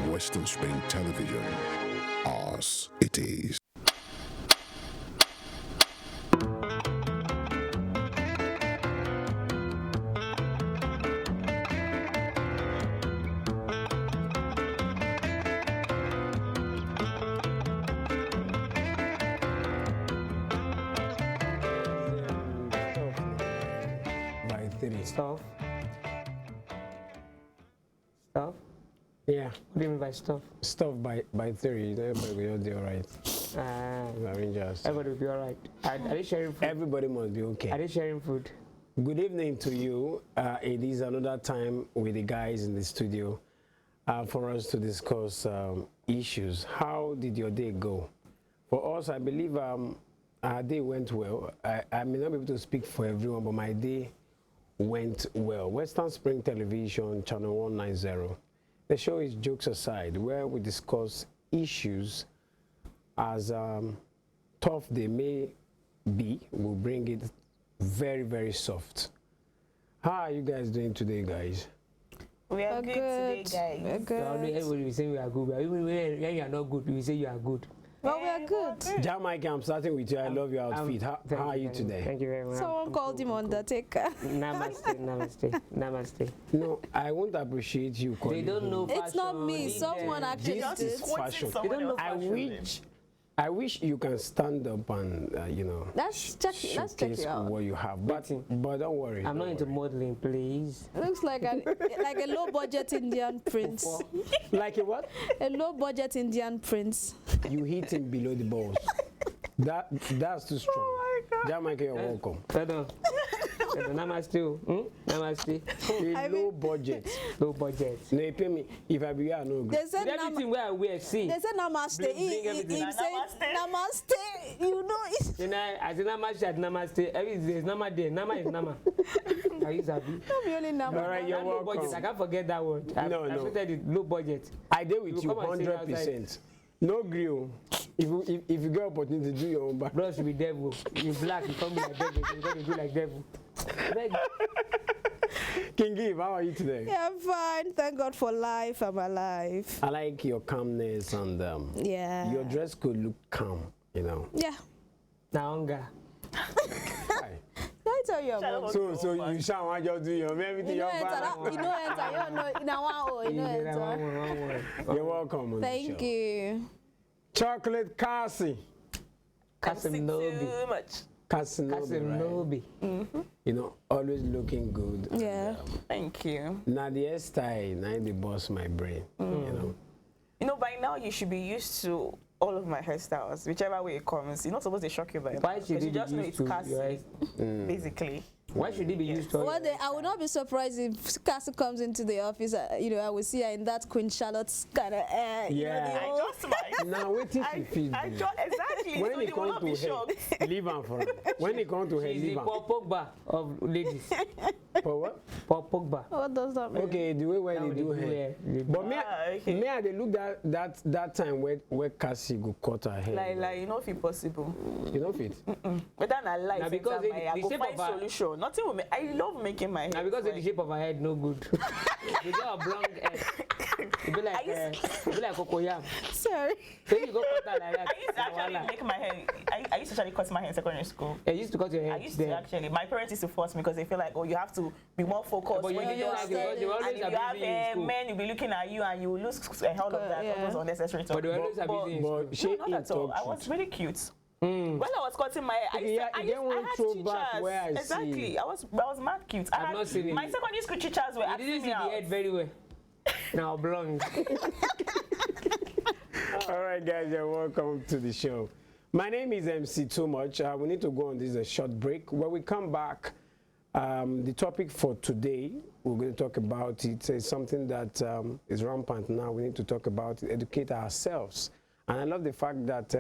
Western Spring Television. Ours it is. By 3. Stuff. Stuff? Yeah. What do you mean by stuff? Stuff by 3. Everybody will be alright. Arrangers. Everybody will be alright. Are they sharing food? Everybody must be okay. Are they sharing food? Good evening to you. It is another time with the guys in the studio for us to discuss issues. How did your day go? For us, I believe our day went well. I may not be able to speak for everyone, but my day went well. Western Spring Television, Channel 190. The show is Jokes Aside, where we discuss issues as tough they may be. We'll bring it very, very soft. How are you guys doing today, guys? We are good today, guys. We're good. Everybody will say we are good. Even when you are not good, we will say you are good. Well, we are good. Jamaica, I'm starting with you. I love your outfit. How are you today? Thank you very much. Someone called him Undertaker. Namaste, namaste, namaste. No, I won't appreciate you calling They don't know fashion. It's not me. Someone actually This did. is fashion. They don't know fashion. I wish you can stand up and Let's check showcase it out. what you have. But don't worry. I'm not don't into worry. modeling, please. Looks like a low budget Indian prince. Like a what? A low budget Indian prince. You hit him below the balls. That's too strong. Oh my God. Jamaica, you're welcome. Pardon. Namaste. Namaste. A low budget. Low budget. No, you pay me. If I be here, I no They agree. said Everything where I wear, see. They said namaste. Bring everything. He said namaste. You know it. You know, I say namaste at namaste. Everything is nama there. Nama is nama. Are you happy? Not really nama. All right, you're Low welcome. budget. I can't forget that word. I said it low budget. I deal with You you come and sing 100%. No grill. If you get opportunity to do your own back. Bro, should be devil. You black, you come be like devil. You got to do like devil. King Give, how are you today? Yeah, I'm fine. Thank God for life. I'm alive. I like your calmness and Yeah. your dress could look calm, Yeah. Naonga. Hi. I tell you about So you shall want to do your everything. You know enter. You know enter. You know in a one. You know enter. You're welcome. On Thank the show. you. Chocolate Cassie. Casinobi. Too much. Casinobi. Right? Always looking good. Yeah. Thank you. Now the hairstyle, now they boss my brain. By now you should be used to all of my hairstyles, whichever way it comes. You're not supposed to shock you by Why should you it just be know used it's to Cassie, your basically. Why should it be used to? One day, I would not be surprised if Cassie comes into the office. I will see her in that Queen Charlotte's kind of air. Yeah. I just might. Now waiting to feed I me. just exactly. When so it you will comes not to be hair, shocked. leave her for her. When it comes to hair, She's leave the her. Paul Pogba of ladies. For what? Paul Pogba. What does that mean? Okay, the way where Now they do hair. But okay. me, I they look that time where Cassie go cut her hair. Like you know if it's possible. You know fit? But then I like Now because I the go shape find of her- solution. Nothing will make. I love making my hair. Now because the shape of her head no good. You got a blonde head. You be like cocoyam. Sorry. So you go cut her like that. I used to actually make my hair. I used to actually cut my hair in secondary school. You used to cut your hair. I used to actually. My parents used to force me because they feel like, oh, you have to be more focused. But you when didn't you like it study. because they always And if you have abusing you in school. men, will be looking at you and you will lose all of that. Yeah. That was unnecessary. But they always abusing you in school. But she No, not at all. I was truth. really cute. When I was cutting my hair, I had teachers. Where I exactly. see. I was mad cute. I've not seen it. My secondary school teachers were You didn't see the head very well. Now blonde. All right, guys, you're welcome to the show. My name is MC Too Much. We need to go on this a short break. When we come back, the topic for today, we're going to talk about it. It's something that is rampant now. We need to talk about it, educate ourselves. And I love the fact that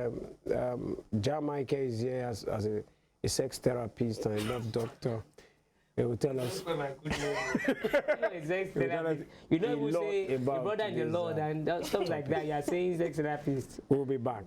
Jamaica is here as a sex therapist and a love doctor. He will tell us. You know, we say a brother in the Lord and stuff like that. You are saying sex therapist. We'll be back.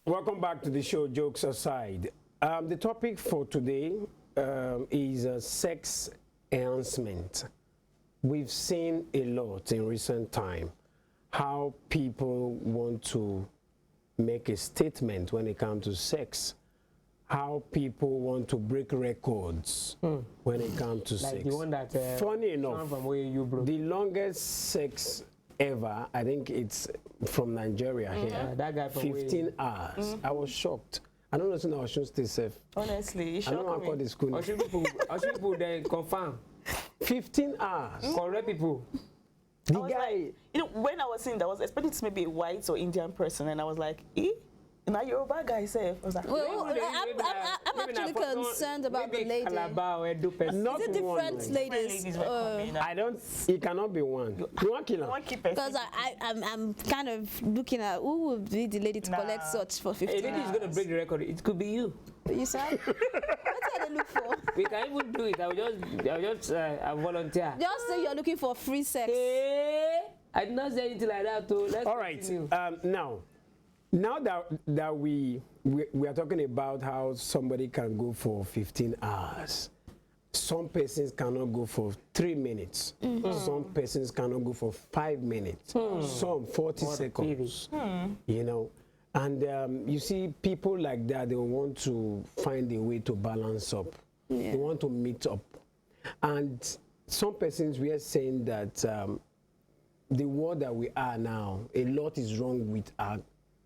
Welcome back to the show, jokes aside. The topic for today is sex enhancement. We've seen a lot in recent time how people want to make a statement when it comes to sex, how people want to break records when it comes to Like sex. the one that, Funny enough, from where you broke. the longest sex ever, I think it's from Nigeria here, that guy from 15 hours. I was shocked. I don't know if I should stay safe. Honestly, I don't know how I call this school. Or should people then confirm? 15 hours. Correct people. The I was guy, like, you know, when I was seeing that, I was expecting to maybe a white or Indian person, and I was like, eh? Now you're a bad guy, safe. I was like, Well, I'm actually concerned about the lady. not Is it one. different ladies? ladies were coming. I don't, it cannot be one. You want killer? One keep it. Because I'm kind of looking at who would be the lady to collect such for 15 lady is going to break the record. It could be you. You said? What are they look for? We can even do it. I'll just volunteer. Just say you're looking for free sex. Hey, I did not say anything like that. Too. Let's All right. continue. Now that we are talking about how somebody can go for 15 hours. Some persons cannot go for 3 minutes. Some persons cannot go for 5 minutes. Some 40 seconds. You know, and you see people like that, they want to find a way to balance up. Yeah. They want to meet up. And some persons, we are saying that the world that we are now, a lot is wrong with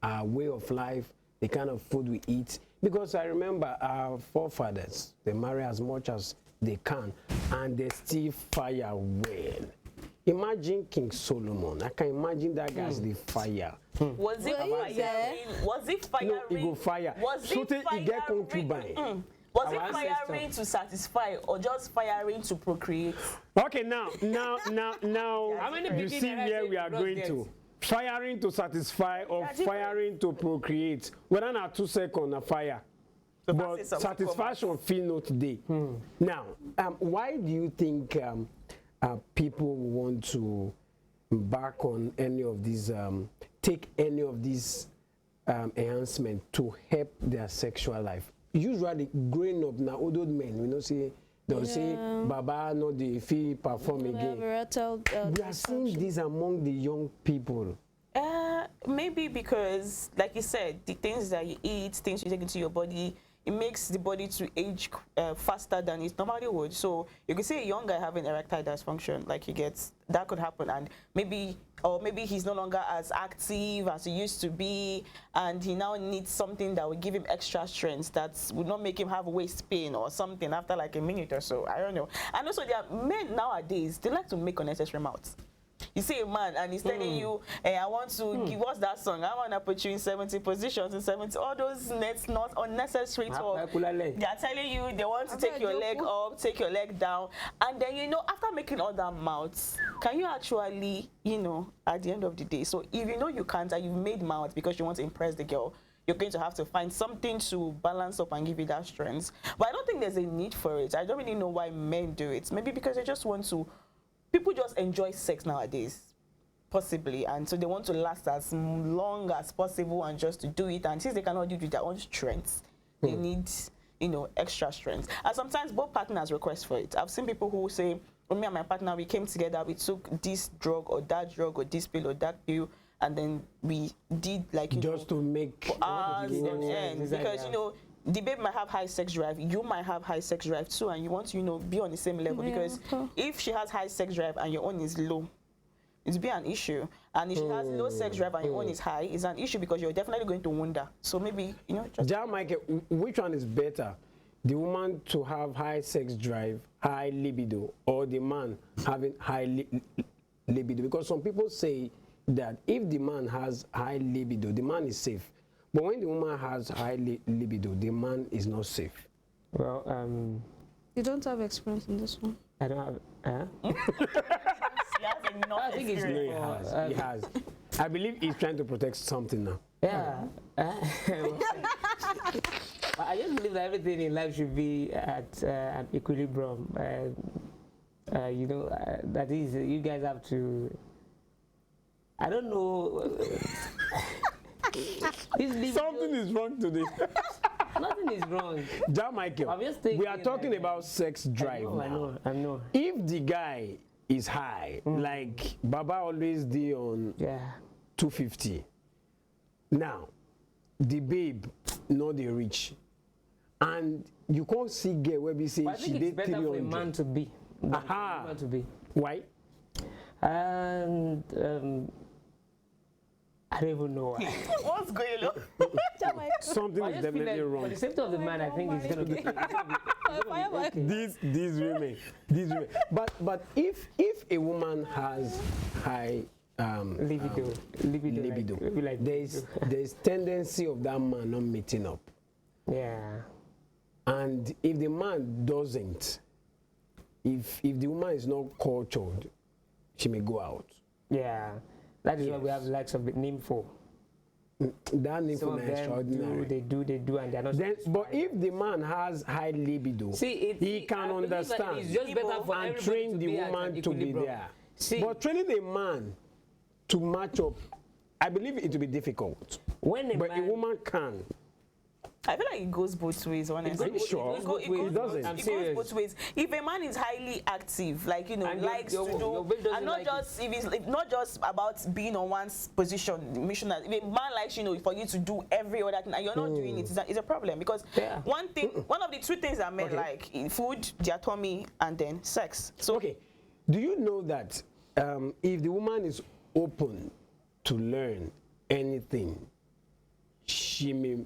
our way of life, the kind of food we eat. Because I remember our forefathers, they marry as much as they can, and they still fire well. Imagine King Solomon. I can imagine that guy's the fire. Was it firing? Was it firing? No, he go fire. Was So it he get firing? concubine. Was Our it firing ancestor. to satisfy or just firing to procreate? Okay, now, How many you pikin see that where say we are you going lost to. Firing to satisfy or Yeah, firing to procreate. Whether not 2 seconds of fire. So But that's it, satisfaction feel no today. Now, why do you think people want to embark on any of these, take any of these enhancement to help their sexual life? Usually, growing up now, old men, you know, say they'll say, "Baba, no, the fee perform again." We are seeing this among the young people. Maybe because, like you said, the things that you eat, things you take into your body, it makes the body to age faster than it normally would. So you can see a young guy having erectile dysfunction, like he gets, that could happen, and maybe he's no longer as active as he used to be, and he now needs something that will give him extra strength that would not make him have waist pain or something after like a minute or so. I don't know. And also, there are men nowadays, they like to make unnecessary mouths. You see a man and he's telling you, hey, I want to give, what's that song? I want to put you in 70 positions, in 70, all those nets, not unnecessary talk. They are telling you they want to take your leg up, take your leg down. And then, you know, after making all that mouths, can you actually, you know, at the end of the day, so if you know you can't and you've made mouths because you want to impress the girl, you're going to have to find something to balance up and give you that strength. But I don't think there's a need for it. I don't really know why men do it. Maybe because they just want to. People just enjoy sex nowadays. possibly, and so they want to last as long as possible and just to do it. And since they cannot do it with their own strength, they need, you know, extra strength. And sometimes both partners request for it. I've seen people who say, well, me and my partner, we came together, we took this drug or this pill or that pill, and then we did like, you Just know, to make hours on end, because you know, the babe might have high sex drive, you might have high sex drive too, and you want to, you know, be on the same level. Yeah, Because if she has high sex drive and your own is low, it's be an issue. And if she has low sex drive and your own is high, it's an issue, because you're definitely going to wonder. So maybe, you know, just Michael, which one is better? The woman to have high sex drive, high libido, or the man having high libido? Because some people say that if the man has high libido, the man is safe. But when the woman has high libido, the man is not safe. Well, You don't have experience in this one. I don't have. she has enough I think it's experience. No, he has. I believe he's trying to protect something now. Yeah. I just believe that everything in life should be at an equilibrium. You know, that is, you guys have to. I don't know. Something is wrong today. Nothing is wrong. Michael, I'm just we are thinking talking that, about sex drive now. I know. If the guy is high, like Baba always did on Yeah. 250, now the babe not the rich, and you can't see girl where we say But I she think it's did better for a 300. man to be. than Aha. for a woman to be. Why? And I don't even know why. What's going on? Something I is just feel definitely like for wrong. the safety of the man, I think it's gonna be. These women. But if a woman has high Libido. libido, Like there's tendency of that man not meeting up, Yeah. and if the man doesn't, if the woman is not cultured, she may go out. Yeah. That is why we Yes. have likes of the nympho. That need Some for of them extraordinary. they do, and they're not. Then, but satisfied. if the man has high libido, See, he can I believe that understand it's just better for and everybody train to the be at woman an to be equilibrium. there. See, But training a man to match up, I believe it will be difficult. when a But man, a woman can. I feel like it goes both ways, honestly. Are you sure? It goes It doesn't. I'm It goes serious. both ways. If a man is highly active, like, you know, And your- likes your- to your do, babe doesn't and not like just if not just about being on one's position, missionary. If a man likes, you know, for you to do every other thing and you're not doing it, it's a problem, because Yeah. one of the two things that men like in food, their tummy, and then sex. So Okay, do you know that if the woman is open to learn anything, she may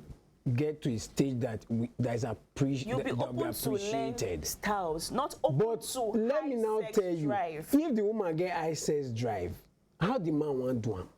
get to a stage that that is you'll be open to appreciated. learn styles, not open But to let me high now sex tell you, drive. if the woman get high sex drive, how the man want do am?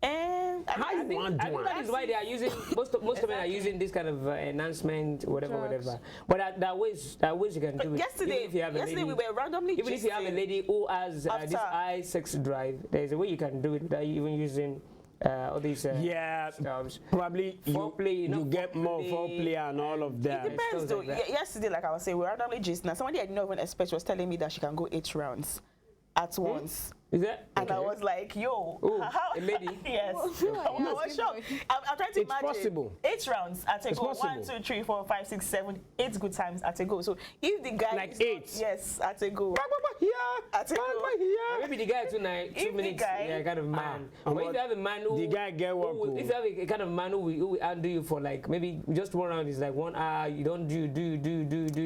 And How you want I do think that am? is why they are using most of them are using this kind of enhancement, whatever. Drugs. But there are ways you can do it. yesterday, Even if you have a yesterday lady, we were randomly even if you have a gisting. lady who has this After- high sex drive, there is a way you can do it without even using all these. Yeah, stuffs. probably Foreplay, you get more foreplay, foreplay and all of that. It depends stuff though. like that. Yesterday, like I was saying, we were randomly gisting. And somebody I didn't even expect was telling me that she can go 8 rounds at once. Is that? And I was like, yo, Ooh, how? a lady? Yes. I was shocked. I'm trying to It's imagine. possible. 8 rounds at a It's go. possible. 1, 2, 3, 4, 5, 6, 7, 8 good times at a go. So if the guy Like is not- 8? yes, at a go. Here, At a go. Or maybe the guy tonight, If 2 the minutes, guy- yeah, kind of man. Ah, But if you have a man who the guy get work, who- if you have a kind of man who will handle you for like maybe just 1 round is like 1 hour, you don't do.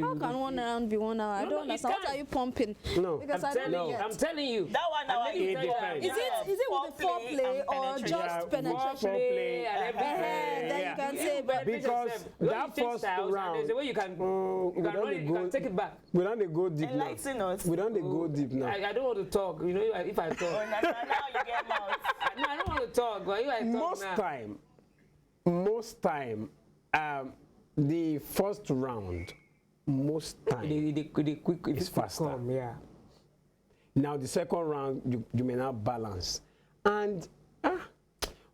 How can 1 round be 1 hour? I No, don't no, understand. you What are can't. you pumping? No. Because I I'm don't telling you. get. I'm telling you. That 1 hour let me is tell you that. depends. Is it with the foreplay and or penetration? just penetration? foreplay and everything. Then Yeah. you can say, but Because that first round, there's a way you can we run don't it, you go- can take it back. we don't go deep now. Enlighten us. We don't go deep now. I don't want to talk. You know, if I Oh, talk, now you get mouth. no, I don't want to talk. But if I talk Most time, the first round, most time. the quick It's faster. Come, yeah. Now the second round, you may not balance. And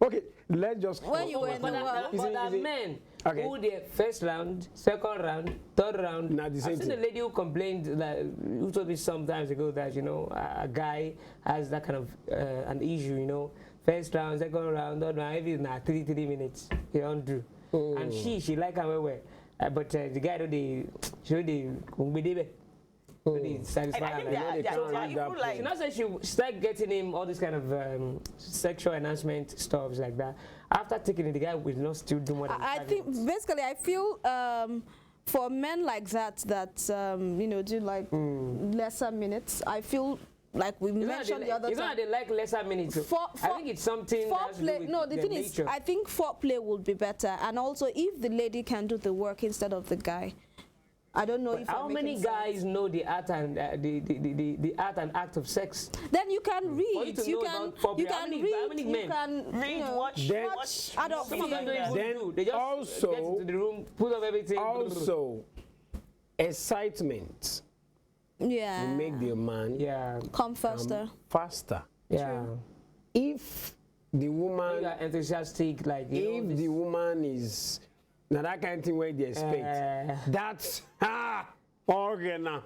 okay, let's just. When you were in the world. Is But it- there are is it- men Okay. who their first round, second round, third round. Not the same I've seen a thing. lady who complained that who told me some times ago that a guy has that kind of an issue. First round, second round, third round, everything na 3 minutes. He don't do. And she like her well. But the guy they satisfy I think her. they are that even like She not say she start getting him all this kind of sexual enhancement stuff like that. After taking it, the guy will not still do more than I 5 think minutes. basically I feel for men like that do like lesser minutes, I feel like we mentioned the other it's time. not that they like lesser minutes. I think it's something that has to do Foreplay, with no, the their thing nature. is, I think foreplay would be better, and also if the lady can do the work instead of the guy. I don't know if How I'm many making guys sense. know the art and the art and act of sex? Then you can For you read, to you know can about foreplay, you how can many read, you men? can read, you know, watch, Then- watch adult Some of them don't films. even Then do. They just also- get into the room, put up everything. Also, excitement Yeah, will make the man Yeah, come faster. faster. yeah. If the You woman, are enthusiastic, like if the woman is now that kind of thing where they expect, that's okay now.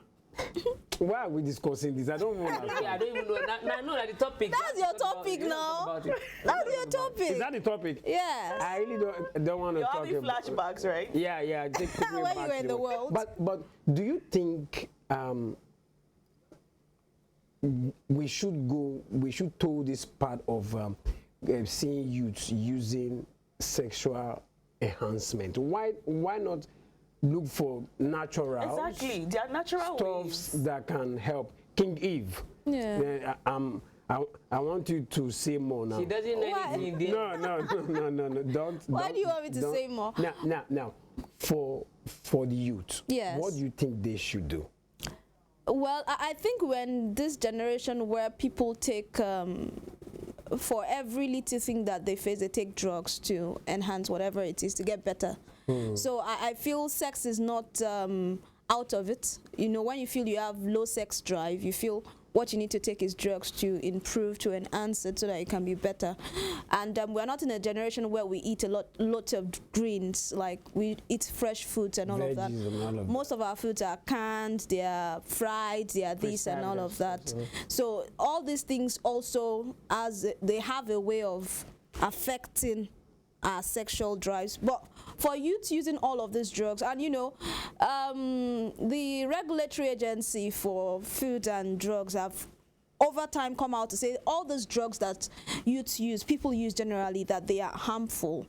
Why are we discussing this? I don't want to. yeah, I don't even know. Now I know that the topic. That's your topic now. That's your topic. Is that the topic? Yes. I really don't want to you're talk having about. flashbacks, right? Yeah. Take me When back you were to in the world. But do you think we should toll this part of seeing youths using sexual enhancement? Why not look for natural Exactly. They are natural stuffs ways. that can help? King Eve. Yeah. I want you to say more now. She doesn't know Why? anything. There. No. Don't. Why do you want me to don't- say more? Now, for the youth, Yes. what do you think they should do? Well, I think when this generation where people take for every little thing that they face, they take drugs to enhance whatever it is to get better. So I feel sex is not out of it. When you feel you have low sex drive, you feel what you need to take is drugs to improve, to enhance it so that it can be better. And we're not in a generation where we eat a lot of greens, like we eat fresh foods and all of that. Veggies and all of that. Most of our foods are canned, they are fried, they are this and all of that. So all these things also, as they have a way of affecting our sexual drives. But for youth using all of these drugs, and the regulatory agency for food and drugs have over time come out to say all those drugs that youths use, people use generally, that they are harmful.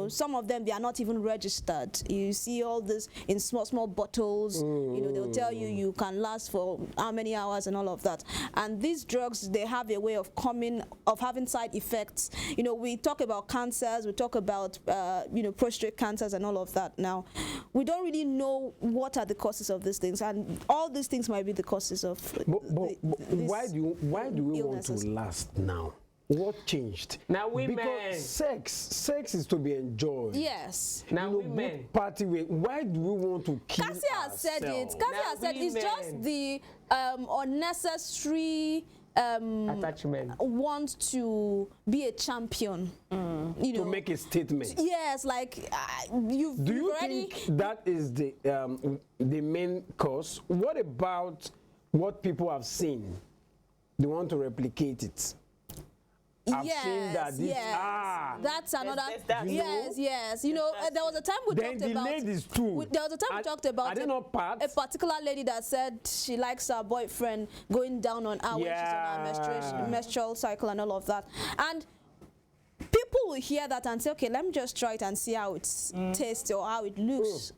Some of them, they are not even registered. You see all this in small bottles. They'll tell you can last for how many hours and all of that. And these drugs, they have a way of having side effects. We talk about cancers, we talk about prostate cancers and all of that. Now, we don't really know what are the causes of these things, and all these things might be the causes of. But why do we illnesses. want to last now? What changed? Now women. Because sex is to be enjoyed. Yes. Now Good women. party way. Why do we want to kill Cassie has said it. ourselves? Cassie Now has said it's just women. the unnecessary Attachment. want to be a champion. To make a statement. Yes, like you've Do you already. think that is the main cause? What about what people have seen? They want to replicate it. I've seen that this That's another. there's that. Yes. There was a time we then talked the about. ladies too. There was a time we talked about Are they not part? a particular lady that said she likes her boyfriend going down on her when she's on her menstrual cycle and all of that. And people will hear that and say, okay, let me just try it and see how it tastes or how it looks.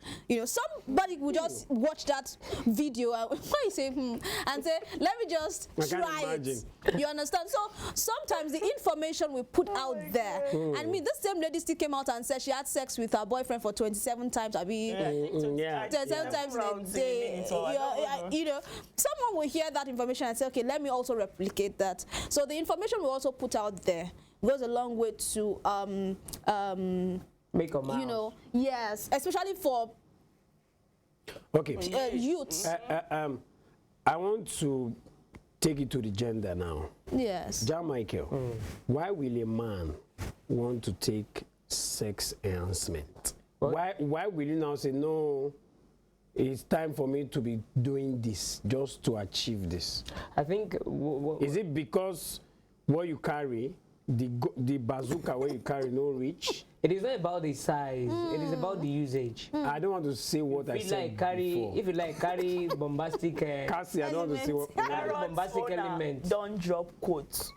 Somebody will just watch that video and you say, and say, let me just I can't try imagine. it. You understand? So sometimes the information we put out there, and this same lady still came out and said she had sex with her boyfriend for 27 times. I mean, 27 times in a Rounds in a day. minute, or I don't know. Someone will hear that information and say, okay, let me also replicate that. So the information we also put out there goes a long way to Make a mouth. yes, especially for Okay. youths. I want to take it to the gender now. Yes. John Michael, why will a man want to take sex enhancement? What? Why will you now say, no, it's time for me to be doing this just to achieve this? I think Is it because what you carry, the bazooka where you carry no reach? it is not about the size, it is about the usage. I don't want to say what I If you said like carry, before. if you like carry bombastic, Cassie, I don't want to say what. Parrot's bombastic owner element. don't drop quotes.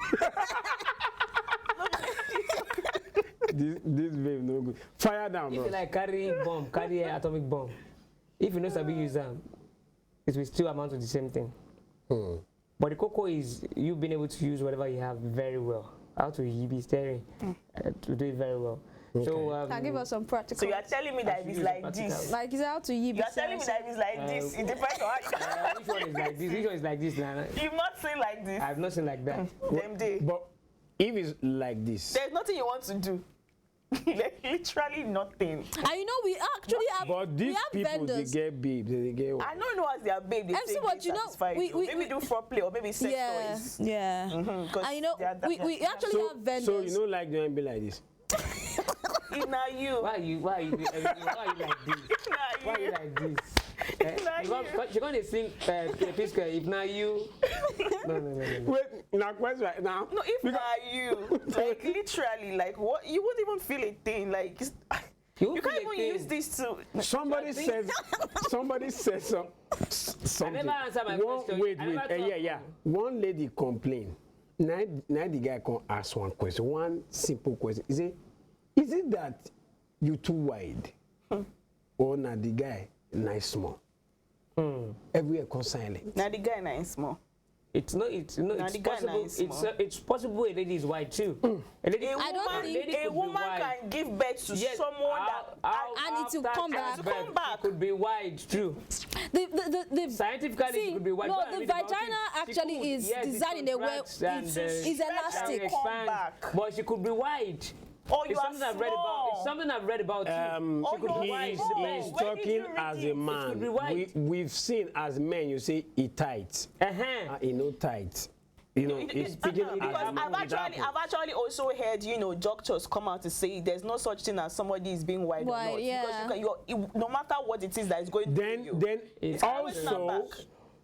this babe no good. Fire down, if bro. you like carry bomb, carry atomic bomb. If you know sabi use them, it will still amount to the same thing. But the cocoa is you being able to use whatever you have very well. How to be steering to do it very well. So Can give us some practical. So you are telling me that if it's use like practical. this, Like, is how to you are telling me that if it's like this, it depends on how you. which one is like this? Which one is like this now? You've not seen like this. I've not seen like that. Them day. But if it's like this, There's nothing you want to do. Like, literally nothing. And you know, we actually have, but we these have people vendors. they get babes, they get. I don't know as their babe. They MC, say but they you know, satisfy we- you. we- Maybe do foreplay or maybe sex Yeah, toys. yeah. 'Cause And you know, they are that- we actually So, have vendors. so you know, like doing be like this. It's not you. Why are you like this? It's not Why are you you. like this? Not You're going to sing Pisca, if not you. No. Wait, now question right now. No, if not you, like literally, like what you wouldn't even feel a thing. Like you won't can't feel a even thing. use this to. Somebody says something. never answer my One, question. wait, I wait. never Yeah. One lady complained. Now the guy can ask one question, one simple question. Is it that you too wide? Or now the guy nice small? Everywhere come silent. Now the guy nice small. It's not. It's no. Now It's the guy possible. nice It's possible a lady is white too. A lady. A I don't woman, think- lady a could be woman white. can give birth to someone that. And it will after come back. childbirth, Come back. it could be white too. The Scientifically, see, it could be white. no, Go and the read about vagina it. She actually could. is Yes, it designed in a way contracts and, is Can elastic. come back. But she could be white. Oh, you It's are something I've read about. small. It's something I've read about too. Oh, She could be you're white. small. He's Where did talking you read as it? a It man. could be white. We've seen as men, you say he tight. He no tight. You know, he's speaking as Because a man. I've actually also heard, doctors come out to say there's no such thing as somebody is being white or White, not. yeah. Because no matter what it is that is going through you. Then It's always snap also, back.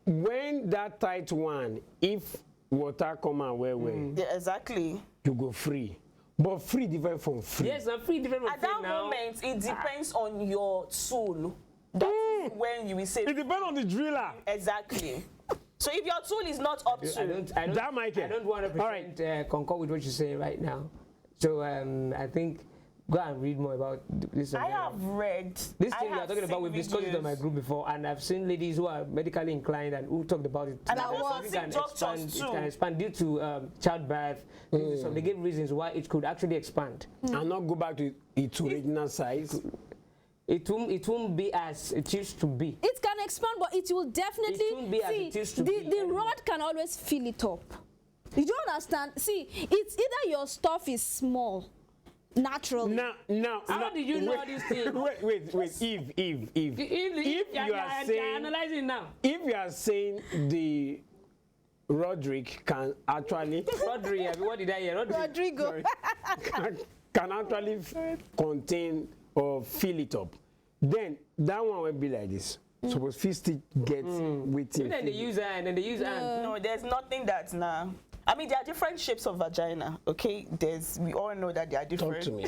when that tight one, if water come out where Yeah, exactly. you go free. But free different from free. Yes, I'm free different from At free that now. moment, it depends on your soul. That is when you will say It depends on the driller. exactly. So if your tool is not up I to, don't That Michael. I don't 100% All right. concur with what you're saying right now. So I think go and read more about this. I have read. This I thing we are have talking about, seen we've discussed it on my videos. group before, and I've seen ladies who are medically inclined and who talked about it. And I've That also something seen can doctors expand, too. It can expand due to childbirth. So they gave reasons why it could actually expand. And not go back to its original size. It won't be as it used to be. It can expand, but it will definitely It won't be as it used to be the anymore. rod can always fill it up. You don't understand. See, it's either your stuff is small, naturally. Now. How did you know wait, these things? Wait. If If you are saying, analyzing now, if you are saying the Roderick can actually Rodri, what did I hear? Rodrigo. sorry, can actually contain or fill it up, then that one will be like this. Suppose fist it get waiting. Then they use hand, and they use hand. No, there's nothing that's now. I mean, there are different shapes of vagina. Okay, we all know that they are different. Talk to me.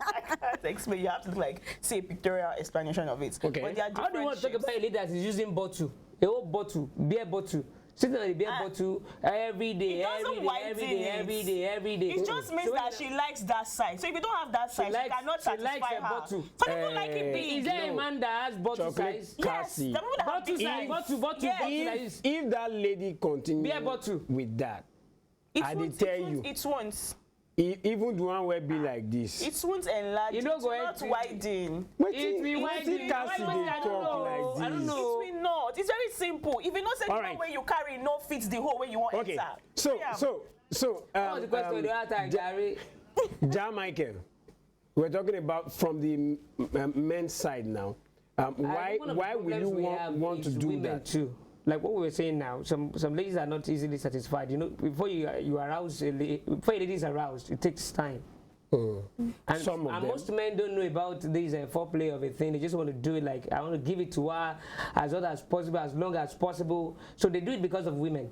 I can't explain. You have to see a pictorial explanation of it. Okay. But there are How do you different want to talk shapes. about a lady that is using bottle, a whole bottle, beer bottle, sitting on the beer bottle every day, It doesn't every day, widen every day, it. every day, every day? It just means So that she likes that size. So if you don't have that size, you likes- cannot she likes satisfy a her. bottle. Some people like it big. Is there a No. man that has bottle Chocolate size? Yes, Cassie. the people that have Bottle big size, size. bottle Yes. like this. If that lady continue Beer bottle. with that, It I won't- dey tell it won't- you. It won't. even the one will be like this. It won't enlarge. You It know, will go not ahead. widen. It will widen. Cassie I dey don't talk know. like this. I don't It know. will not. It's very simple. If you not say the All one right. way you carry no fits the whole way you want Okay, enter. so Yeah. What's the question the other time, Gary? Ja Michael, we're talking about from the men's side now. Why One of the will you problems we have want to is do women that? too. like what we were saying now, some ladies are not easily satisfied. You know, before you arouse, before a lady is aroused, it takes time. And, Some of them. most men don't know about this foreplay of a thing. They just want to do it like, I want to give it to her as well as possible, as long as possible. So they do it because of women.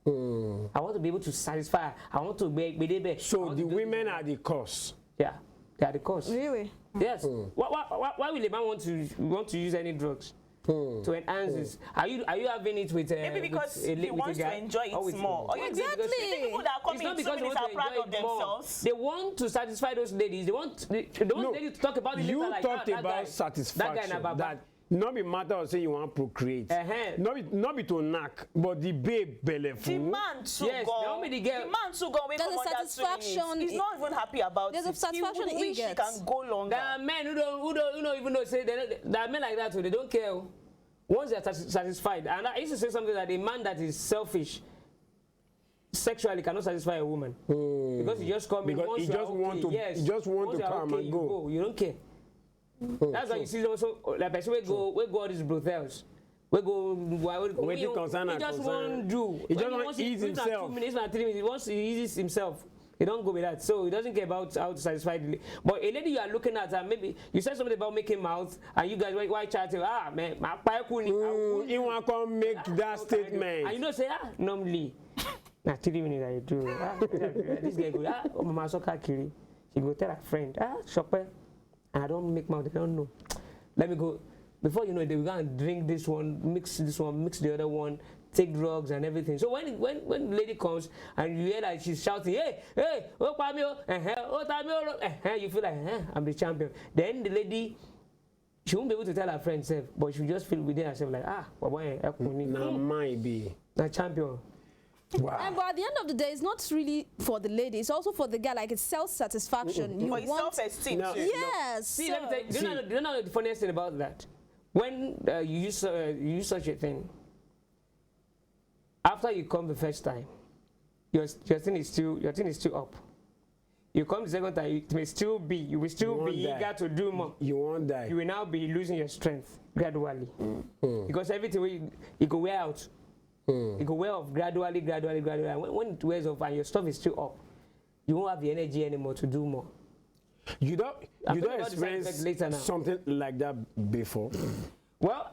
I want to be able to satisfy her. I want to be So the women are the cause. Yeah, they are the cause. Really? Yes. Why will a man want to use any drugs to enhance this? Are you having it with Maybe because he wants to enjoy it more. Or you think Exactly. the people that are coming in 2 minutes are proud of themselves. They want to satisfy those ladies. They want ladies to talk about it You later, like, talked that about guy, satisfaction. That guy That not be matter of saying you want to procreate. Not be to knack, but the babe belly The full. man too Yes, gone. they want me to get- The man too gone. Wait There's for a more than 2 satisfaction minutes. He's not even happy about There's it. a satisfaction he he wish he gets. can go longer. There are men who don't even know say there are men like that too. They don't care. Once they are satisfied, and I used to say something that a man that is selfish sexually cannot satisfy a woman because he just come in Because once he you are just want to- yes. he just want Once to you are come and you go. You don't care. That's why you see also like person we go all these brothels. We go. Wetin concern He am just concern. won't do. He just When want wants ease within himself. 2 minutes, 3 minutes. Once he eases himself, he don't go with that. So he doesn't care about how to satisfy the. But a lady you are looking at, and maybe you said something about making mouth, and you guys why chatting? Ah man, my He want to come make that statement. and you know say normally. Nah, 3 minutes I do. This guy go, oh mama soccer kiri. She go tell her friend, shopper. And I don't make mouth, they don't know. Let me go. Before you know it, they will go and drink this one, mix the other one, take drugs and everything. So when the lady comes and you hear that she's shouting, hey, oh Pamio, oh Tamio, you feel like, I'm the champion. Then the lady, she won't be able to tell her friend self, but she just feel within herself like, Nah, might be. the champion. Wow. But at the end of the day, it's not really for the lady. It's also for the guy. Like it's self-satisfaction. You For his want. self-esteem No. too. Yes. See, let me tell you, do you know the funniest thing about that? When you use such a thing, after you come the first time, your thing is still up. You come the second time, it may still be, you will still be eager to do more. You want that. You will now be losing your strength gradually. Because everything it go wear out. It go wear off gradually. When it wears off and your stuff is still up, you won't have the energy anymore to do more. You don't I'll talk about the side experience effects later now. something like that before. Well,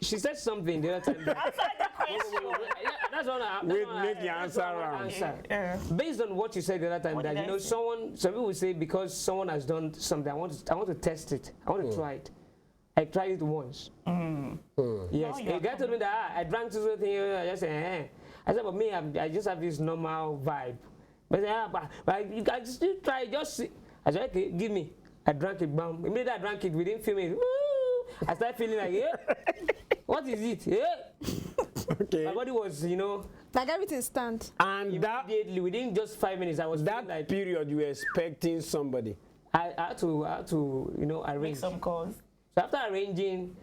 she said something the other time. Answer the question. That's one. Make the answer round. Yeah. Based on what you said the other time, What that did I say? some people will say because someone has done something, I want to test it. I want to try it. I tried it once. Yes, Oh, a guy told me that I drank this thing. I just said, I said, but me, I just have this normal vibe. But I said, but you guys still try. Just see. I said, okay, give me. I drank it. Bam. Immediately I drank it within few minutes. Woo! I started feeling like, what is it? Okay. My body was, Like everything stand. And that immediately within just 5 minutes, I was feeling like period, you were expecting somebody. I had to Make arrange. some calls. So after arranging,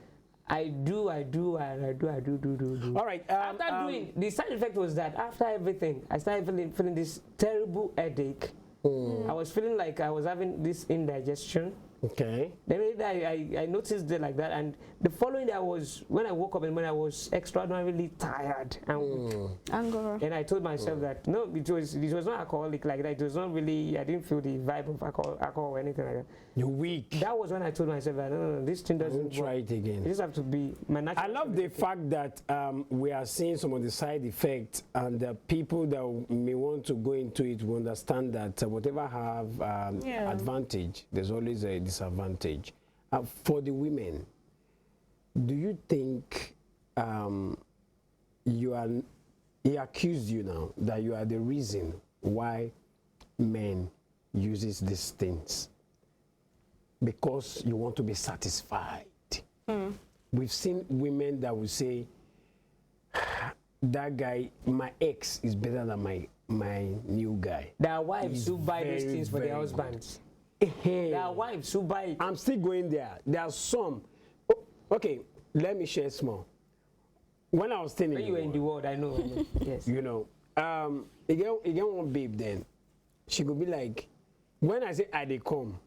I do. All right. After doing, the side effect was that after everything, I started feeling this terrible headache. I was feeling like I was having this indigestion. Okay. Then I noticed it like that, and the following day when I woke up and when I was extraordinarily tired, and Angora. and I told myself that no, it was not alcoholic like that. It was not really. I didn't feel the vibe of alcohol or anything like that. You're weak. That was when I told myself that no, this thing doesn't Don't try work. it again. It just have to be my natural. I love the fact that we are seeing some of the side effects, and the people that may want to go into it will understand that whatever have advantage, there's always a disadvantage. For the women, do you think he accused you now that you are the reason why men uses these things? Because you want to be satisfied. We've seen women that will say, that guy, my ex is better than my new guy. There are wives He's who buy these very, things for their very husbands. Hey, There are wives who buy it. I'm still going there. There are some. Oh, okay, let me share small. When I was staying When you were in the world, I know. Yes. you know, again one babe then, she could be like, when I say I dey come,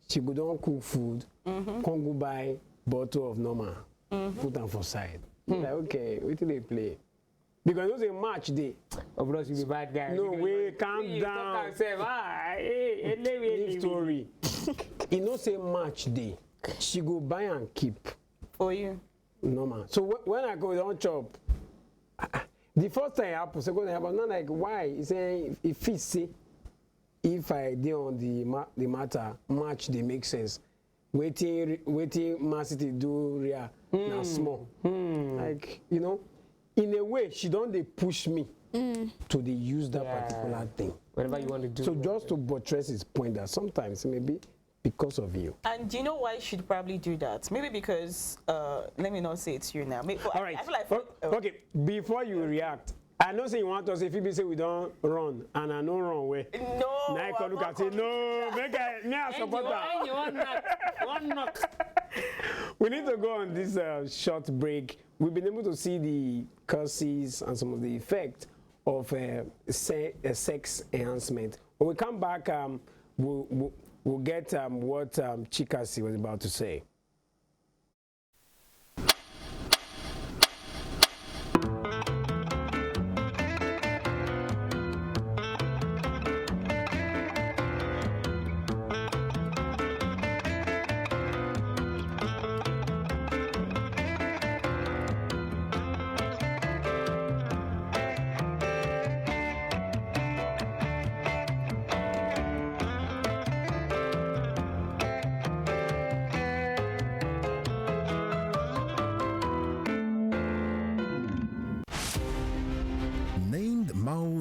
she go don cook food, come go buy bottle of normal, put them for side. Like, okay, what do they play? Because it was a match day. Of course, you be bad guy. No way, calm down. Leave story. You know, say match day. She go buy and keep. For you. No man. So when I go down chop, the first time I happen, second time I happen, not like why? He say if he see, if I did on the matter match, they make sense. Waiting, Man City do real now small. Like you know, in a way, she don't they push me to the use that particular thing. Whatever you want to do. So just to buttress his point that sometimes maybe because of you. And do you know why she'd probably do that? Maybe because, let me not say it's you now. Maybe, All right. I feel like, okay, before you react, I know say you want us if you say we don't run and I don't run away. No. Now I look and say no, make I support that. One knock. We need to go on this short break. We've been able to see the causes and some of the effect of sex enhancement. When we come back, we'll get what Chikasi was about to say.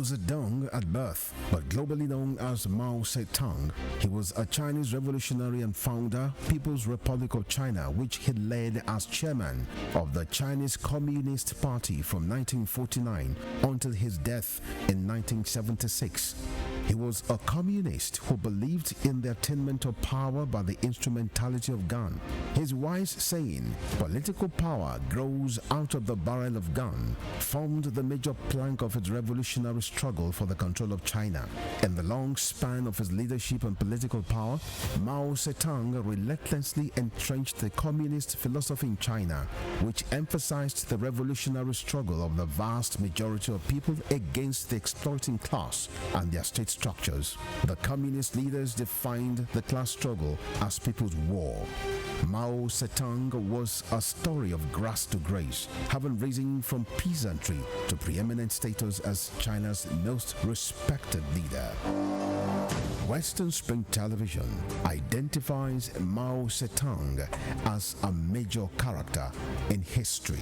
Zedong at birth, but globally known as Mao Zedong, he was a Chinese revolutionary and founder, People's Republic of China, which he led as chairman of the Chinese Communist Party from 1949 until his death in 1976. He was a communist who believed in the attainment of power by the instrumentality of gun. His wise saying, "Political power grows out of the barrel of gun," formed the major plank of his revolutionary struggle for the control of China. In the long span of his leadership and political power, Mao Zedong relentlessly entrenched the communist philosophy in China, which emphasized the revolutionary struggle of the vast majority of people against the exploiting class and their state structures. The communist leaders defined the class struggle as people's war. Mao Zedong was a story of grass to grace, having risen from peasantry to preeminent status as China's most respected leader. Western Spring Television identifies Mao Zedong as a major character in history.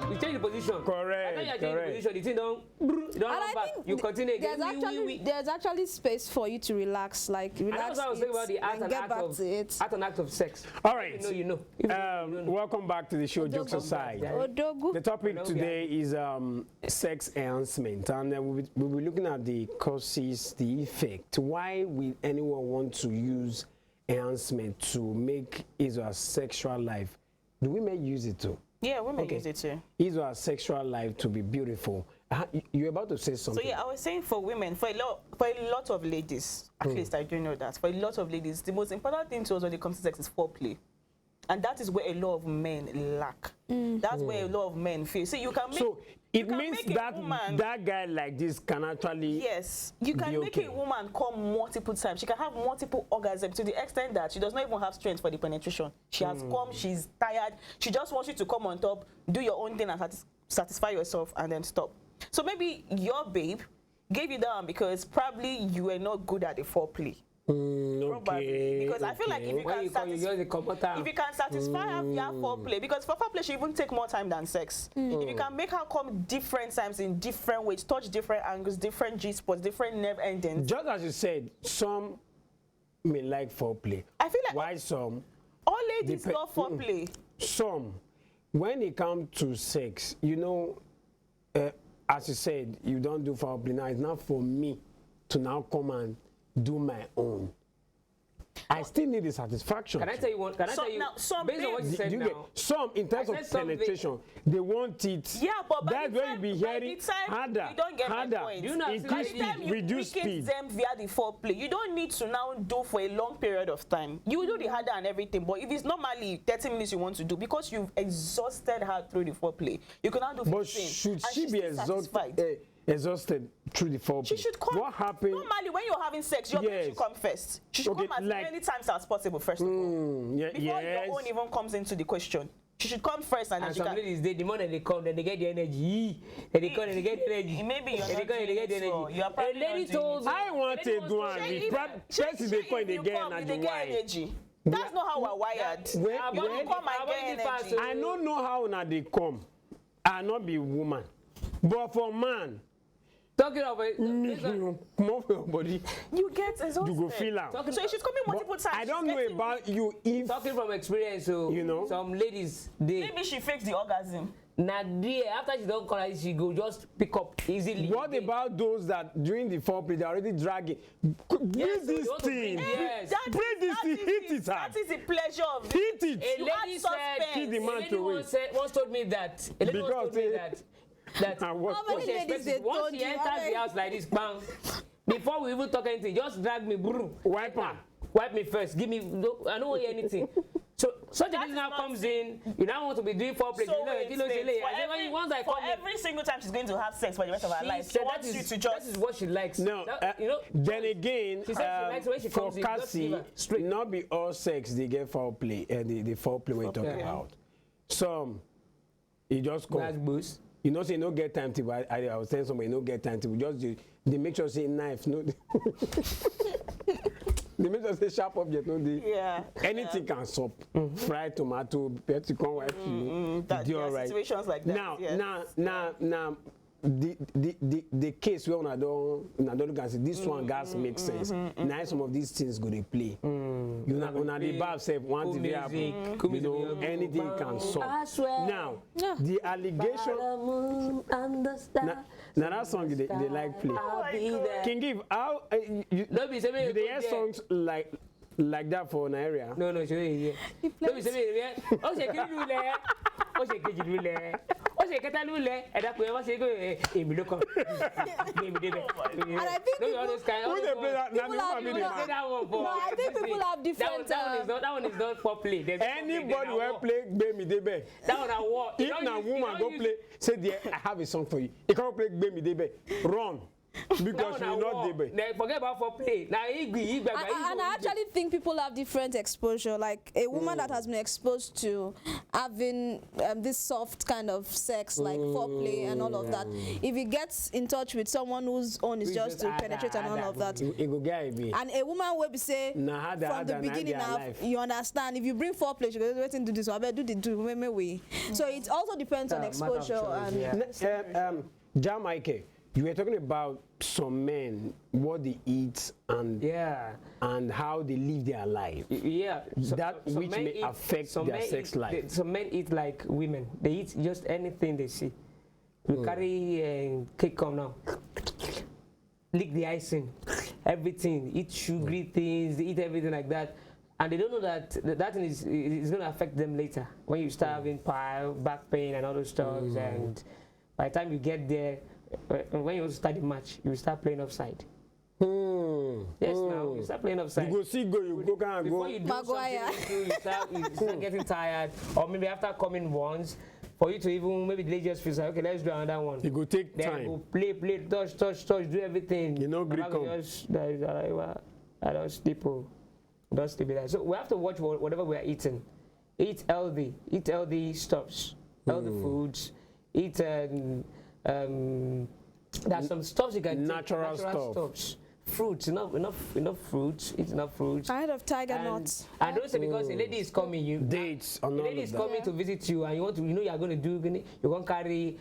You change the position. Correct. I thought you are changing the position. The thing don't run back. You continue again. There's actually space for you to relax, like relax. And that's what I was saying about the art and act of sex. All right. You know. Welcome back to the show, Jokes Aside. The topic today is sex enhancement, and we'll be looking at the causes, the effect. Why will anyone want to use enhancement to make his or her sexual life? Do women use it too? Yeah, women use it too. His or her sexual life to be beautiful. You're about to say something. So yeah, I was saying for women, for a lot of ladies, at least I do know that, for a lot of ladies, the most important thing to us when it comes to sex is foreplay. And that is where a lot of men lack. That's where a lot of men feel. See, you can make... So it means that that guy like this can actually... Yes. You can make a woman come multiple times. She can have multiple orgasms to the extent that she does not even have strength for the penetration. She has come, she's tired. She just wants you to come on top, do your own thing and satisfy yourself and then stop. So maybe your babe gave you down because probably you were not good at the foreplay. Probably. Because I feel like if you can satisfy her via foreplay, because for foreplay she even take more time than sex. If you can make her come different times in different ways, touch different angles, different G-spots, different nerve endings. Just as you said, some may like foreplay. I feel like why some? all ladies love foreplay. some, when it comes to sex, you know, as you said, you don't do foreplay. Now it's not for me to now come and do my own. I still need the satisfaction. Can I tell you one? Can I tell you? Now, some based on what you said you now. get some in terms of penetration, they want it. Yeah, but by that's the where time, you be by hearing the time harder, you don't get harder, my point. Do you know increase By the time speed, you reduce weaken speed. them via the foreplay, you don't need to now do for a long period of time. You do the harder and everything, but if it's normally 30 minutes you want to do, because you've exhausted her through the foreplay, you can now do 15. But should and she she's be still satisfied. exhausted through the foreplay? She should come. What happened? Normally, when you're having sex, your Yes. should come first. She should Okay, come as like- many times as possible, first of all. Yeah, Before yes. your own even comes into the question. She should come first and then And she some can. ladies, the moment they come, then they get the energy. Then they come, then they get the energy. Maybe you're Then they not come, then they doing get the it well. energy. You are probably A lady not doing told it me. I want a lady to was do told and me- be person they come, they get they and get why. energy. That's not how we're wired. When- You when- don't come and get energy. I don't know how now they come. I not be woman, but for man, Talking of it. more for your body, You get exhausted. you go feel am. Talking, So she's coming multiple times. I don't she's know getting about you if talking from experience, so You know? some ladies, they Maybe she fakes the orgasm. Nadia, after she don't call her, she go just pick up easily. what about those that during the foreplay they're already dragging? Bring Yes, so this you want to thing. bring- Yes. Bring this thing, hit it hard. That is the pleasure of it. Hit it. A You lady add said, suspense. Kill the a man lady to once told me that. A lady once Because told me they- that And what? How many once she ladies expects they it, once told she you? enters How the many- house like this, bang, before we even talk anything, just drag me, bro. Wipe am. Wipe me first. Give me. No, I don't want to hear anything. So such a That person is now not comes in. You now want to be doing foreplay. So wait, wait. Once I For come in, every single time she's going to have sex for the rest of her she life, she said wants you to that just. is what she likes. No, That, you know. then again, She said she likes when she for comes in, just Cassie, leave her straight. not be all sex they get foreplay, the foreplay we're talking Okay. about. Some, you just That's come. boost. You know, say no get time to. I was telling somebody no get time to. Just they make sure say knife no. They make sure say sharp object no. They, Yeah. anything can stop. Fried tomato, petticon, wife. That, Do there all are right. situations like that. Now, yes. now, the case where una don't can say this one gas make sense. Now some of these things go they play. Una the bar say one Cool thing they happen. music, cool You know music. anything can I solve. swear. Now Yeah. the allegation. Now that song they like play. I'll be there. Can give how you Don't be saying do they hear songs like that for an area? No, she ain't here. Don't be saying oh, she can't do that. Oh, she can't do that. Oh, she can't do that. And that's why she go. Emi look up. And I think all those kind. Who they play that? Now the people woman be the have- man. That one for. No, I think people have different, That one is not for play. There's Anybody will play Gbemi Debe. That one I war. If na woman go play, say there, I have a song for you. You can't play Gbemi Debe. Run. Because you not Debe. Forget about for play. Now And I actually think people have different exposure. Like a woman that has been exposed to having this soft kind of sex, like foreplay and all of that, if he gets in touch with someone whose own is Who's just to just penetrate and all of that, It go get me. and a woman will be say Nah, harder, from the harder, nah, beginning they are now, alive. you understand. If you bring foreplay, she goes waiting to do this. So I better do way. So it also depends on matter of exposure choice, and. yeah. Jamaica, you were talking about some men, what they eat and how they live their life. Yeah, That which men may affect their sex life. Some men eat like women. They eat just anything they see. You carry cake come now, lick the icing, everything. Eat sugary things, eat everything like that. And they don't know that that thing is going to affect them later when you start having back pain and all those stuff. And by the time you get there, when you start the match, you start playing offside. Yes, now you start playing offside. You go see go, you go can Before go. you do Maguire. something, you start getting tired, or maybe after coming once, for you to even maybe the lady just feels like, okay, let's do another one. It go take Then time. go play, touch, do everything. You know, Greek Baba come. go just, I don't sleep. Don't sleep like that. So we have to watch whatever we are eating. Eat healthy stuffs, healthy foods. Eat there's some stuffs you can take, Natural stuffs. Fruits, enough fruits. Eat enough fruits. I heard of tiger nuts. And don't say because a lady is coming, you Dates a and all lady of is that. coming to visit you, and you want to, you are going to do, you're going to carry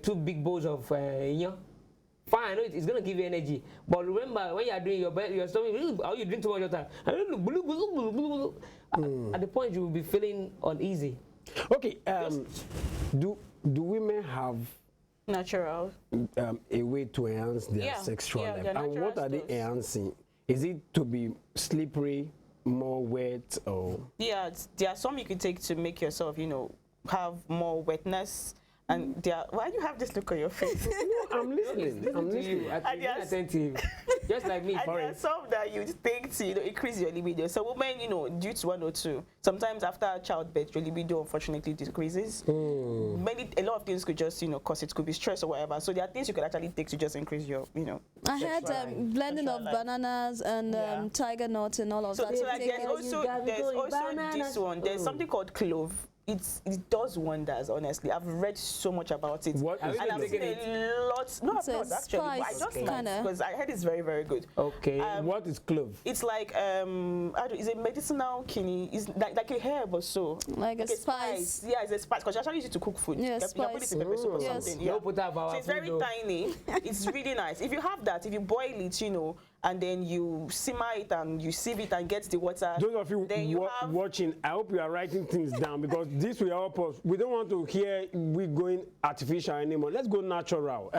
two big bowls of fine, I know it's gonna give you energy. But remember, when you are doing your stomach, how you drink too much water. At the point you will be feeling uneasy. Okay, do women have Natural. a way to enhance their Yeah, sexual yeah, life? their And what natural are they stuff. enhancing? Is it to be slippery, more wet, or Yeah, there are some you can take to make yourself, you know, have more wetness. And there, why do you have this look on your face? I'm listening. I'm To you, listening. I'm yes. attentive. Just like me. And there are some that you think to, you know, increase your libido. So women, you know, due to one or two, sometimes after childbirth, your libido unfortunately decreases. A lot of things could just, you know, cause it could be stress or whatever. So there are things you could actually take to just increase your, you know. I heard blending of Sexual life. bananas and Yeah. tiger nuts and all of So, that. so like Take there's it. also this one. There's something called clove. It does wonders, honestly. I've read so much about it. What is and I've clove? seen a lot. No, It's I've a not actually. But I spice, just like kinda. because I heard it's very, very good. Okay. What is clove? It's like it's a medicinal kidney. It's like a herb or so. Like a spice. Yeah, it's a spice because you actually use it to cook food. Yeah, You can put it spice. in pepper soup or Yes. something. No Yeah. put up our So it's food, very though. tiny. It's really nice. If you have that, if you boil it, you know, and then you simmer it and you sieve it and get the water. Those of you, then you have watching, I hope you are writing things down because this will help us. We don't want to hear we going artificial anymore. Let's go natural.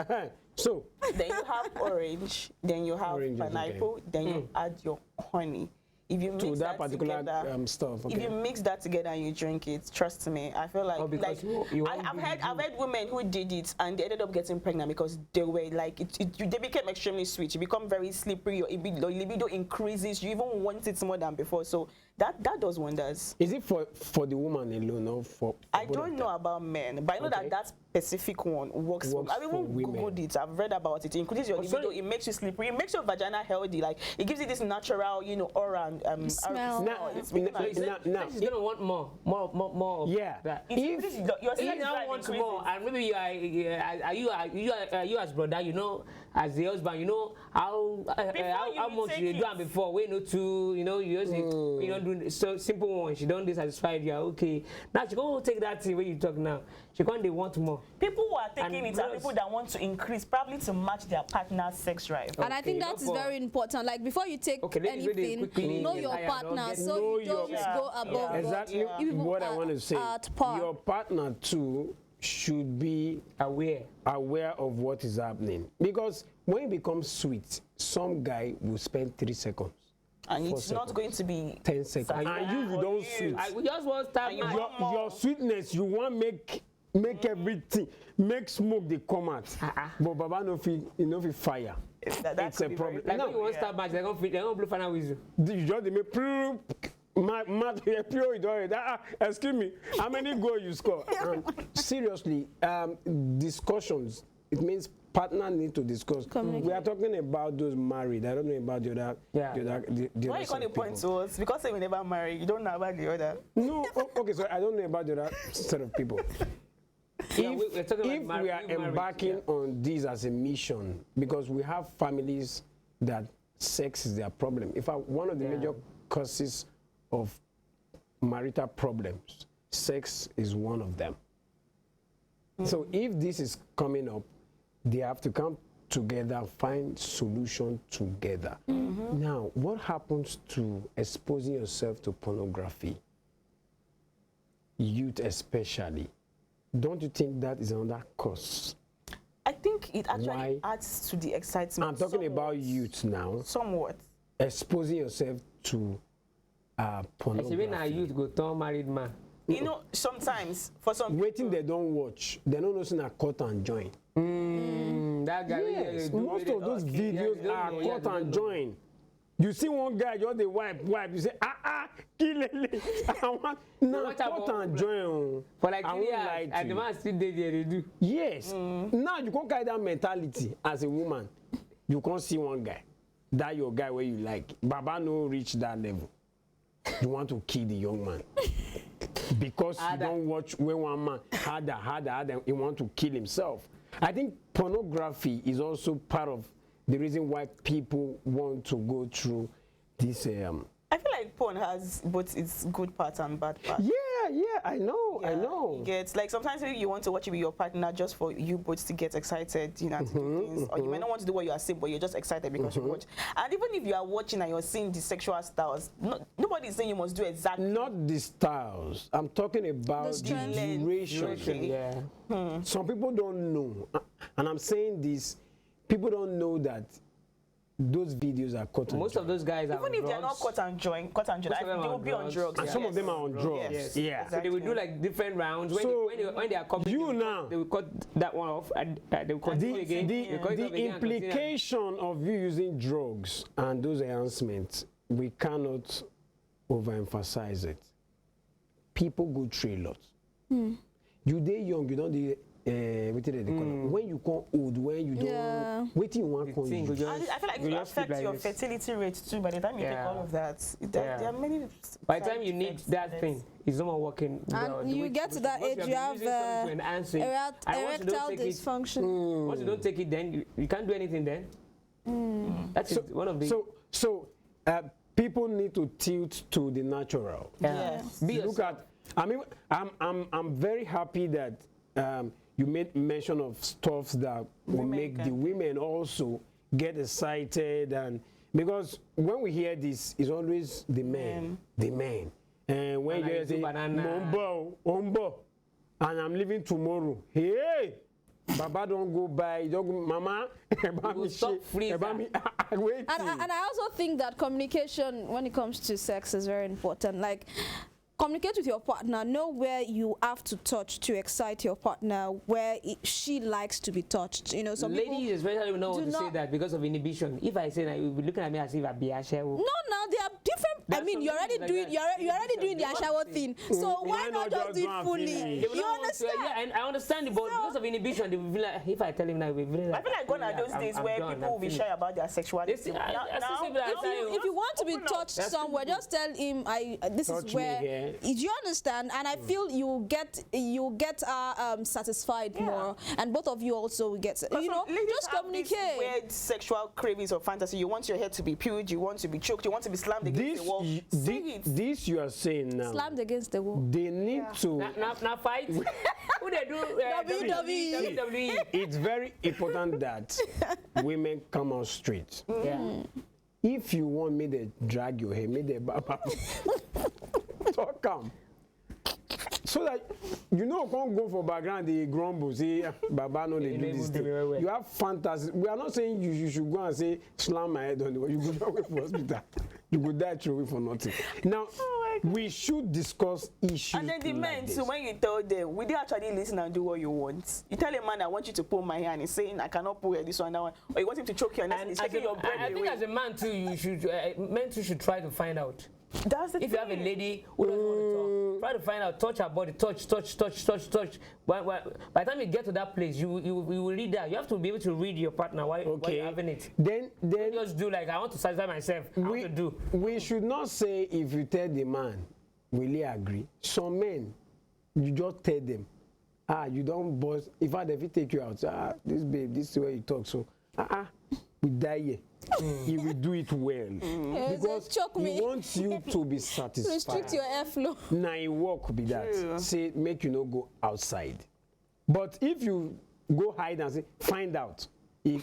So, then you have orange, then you have Orange is okay. pineapple, then you add your honey. If you mix to that particular together, stuff. if Okay. you mix that together and you drink it, trust me, I feel like Oh, because you want I've heard women who did it and they ended up getting pregnant because they were like they became extremely sweet. You become very slippery. Your libido increases. You even want it more than before. So that does wonders. Is it for the woman alone or for I both of don't them? know about men, but I know Okay. that specific one works. Works I've for even women. googled it. I've read about it. It increases your libido. sorry. It makes you slippery. It makes your vagina healthy. Like it gives it this natural, you know, aura and Smell. Now, It's really now- nice. now, She's gonna want more of Yeah. that. It increases your If sex you now drive want increases. more, and maybe you as brother, you know, as the husband, you know how you much take you do it. am before. We know to, you know, you just you don't do so simple one. She don't dissatisfied. Yeah, okay. Now she gonna take that thing when you talk now. She gonna they want more. People who are taking And it are plus- people that want to increase, probably to match their partner's sex drive. And I think Okay, that is no very important. Like before you take Okay, ladies, really anything, quickly, know get your higher, partner, don't get- so Know you don't your- go above Yeah. what Exactly you people what I are want to say. at par. Your partner too should be Aware. aware of what is happening because when it becomes sweet, some guy will spend 3 seconds, And 4 it's not seconds, going to be 10 seconds, and you don't sweet. We just want to start. And you now. want more. Your sweetness, you want make everything, make smoke they come out. But Baba no fit fire. that It's a could be very problem. Like Now, when you want to start match, they're gonna blow final whistle. you just dey make excuse me, how many goals you score? Seriously, discussions, it means partner need to discuss. We are talking about those married. I don't know about the other. Yeah. The Why other you set can't of point people. to us? Because we never married, you don't know about the other. No, okay, so I don't know about the other set of people. Yeah, we're talking If about we are marriage, embarking on this as a mission, because we have families that sex is their problem. In fact, one of the major causes of marital problems, sex is one of them. So if this is coming up, they have to come together, find solution together. Now, what happens to exposing yourself to pornography? Youth especially. Don't you think that is another cause? I think it actually Why? adds to the excitement. I'm talking somewhat. about youth now. Somewhat. Exposing yourself to I say pornography. when our youth go turn married man. You know, sometimes for some Waiting they don't watch, they don't know say na cut and join. That guy. Yes, most of those videos yeah, are they don't know, cut yeah, they and don't know. join. You see one guy just dey wipe, you say kilele. I want na What cut about- and join. Oh. For like I 3 won't years, lie to and the you. man still dey there, they do. Yes. Now you can't carry that mentality as a woman. You can't see one guy, that your guy where you like. Baba no reach that level. You want to kill the young man because you don't watch when one man harder, he want to kill himself. I think pornography is also part of the reason why people want to go through this. I feel like porn has both its good parts and bad parts. Yeah, I know. You get like sometimes maybe you want to watch it with your partner just for you both to get excited, you know, to do things, or you might not want to do what you are saying, but you're just excited because you watch. And even if you are watching and you're seeing the sexual styles, nobody is saying you must do exactly. Not the styles. I'm talking about the duration. Yeah. Some people don't know, and I'm saying this. People don't know that those videos are cut and Most of those guys are even on if drugs. they're not cut and join, they will be on drugs. and some of them are on drugs. Yes. Yeah. So they will do like different rounds. When they are coming, they will cut that one off and they will continue again. The implication of you using drugs and those enhancements, we cannot overemphasize it. People go through a lot. You dey young, you don't dey when you come old, when you don't waiting you want come. I feel like it will affect your fertility rate too by the time you take all of that. There are many. By the time you need that thing, it's not working. And you get to that age, you have erectile dysfunction. Once you don't take it, then you can't do anything. Then that's one of the. So people need to tilt to the natural. Yes. Look at. I mean, I'm very happy that you made mention of stuff that will make the women also get excited, and because when we hear this, it's always the men. And when you say Mombo, and I'm leaving tomorrow, hey, Baba don't go by, don't go, Mama, And I also think that communication when it comes to sex is very important. Like, communicate with your partner, know where you have to touch to excite your partner, where she likes to be touched. You know, some ladies especially don't want to say that because of inhibition. If I say that, you'll be looking at me as if I be a shower. No, they are different. I mean, you're already doing the shower thing. So why not just do it fully? You understand? And I understand it, but because of inhibition, they will feel like, if I tell him now, we feel like. I feel like gone are those days where people will be shy about their sexuality. If you want to be touched somewhere, just tell him, this is where. Do you understand? And I feel you get satisfied more, and both of you also will get, you know, just communicate. Weird sexual cravings or fantasy. You want your head to be peeled, you want to be choked, you want to be slammed against the wall. This you are saying now. Slammed against the wall. They need to. Now fight. Who they do? WWE. It's very important that women come out straight. If you want me to drag your hair, me to talk come. So that you know, can't go for background, they grumble, say, Baba, no, they do this thing. You have fantasy. We are not saying you should go and say, slam my head on the wall. You go away for hospital. You go die through for nothing. Now, we should discuss issues. And then the men, so when you tell them, will they actually listen and do what you want? You tell a man, I want you to pull my hair, and he's saying, I cannot pull this one, that one. Or you want him to choke you, and he's taking your breath away. I think as a man too, you should, men too should try to find out. That's the if thing. You have a lady who doesn't want to talk, try to find out, touch her body, touch. By the time you get to that place, you will read that. You have to be able to read your partner while you're having it. Then don't just do like, I want to satisfy myself. We should not say, if you tell the man, will he agree? Some men, you just tell them, you don't boss. In fact, if he take you out, this babe, this is where you talk. So, we die here. He will do it well because he wants you to be satisfied. Restrict your airflow. Now he walk be that. Say make you not go outside. But if you go hide and say find out,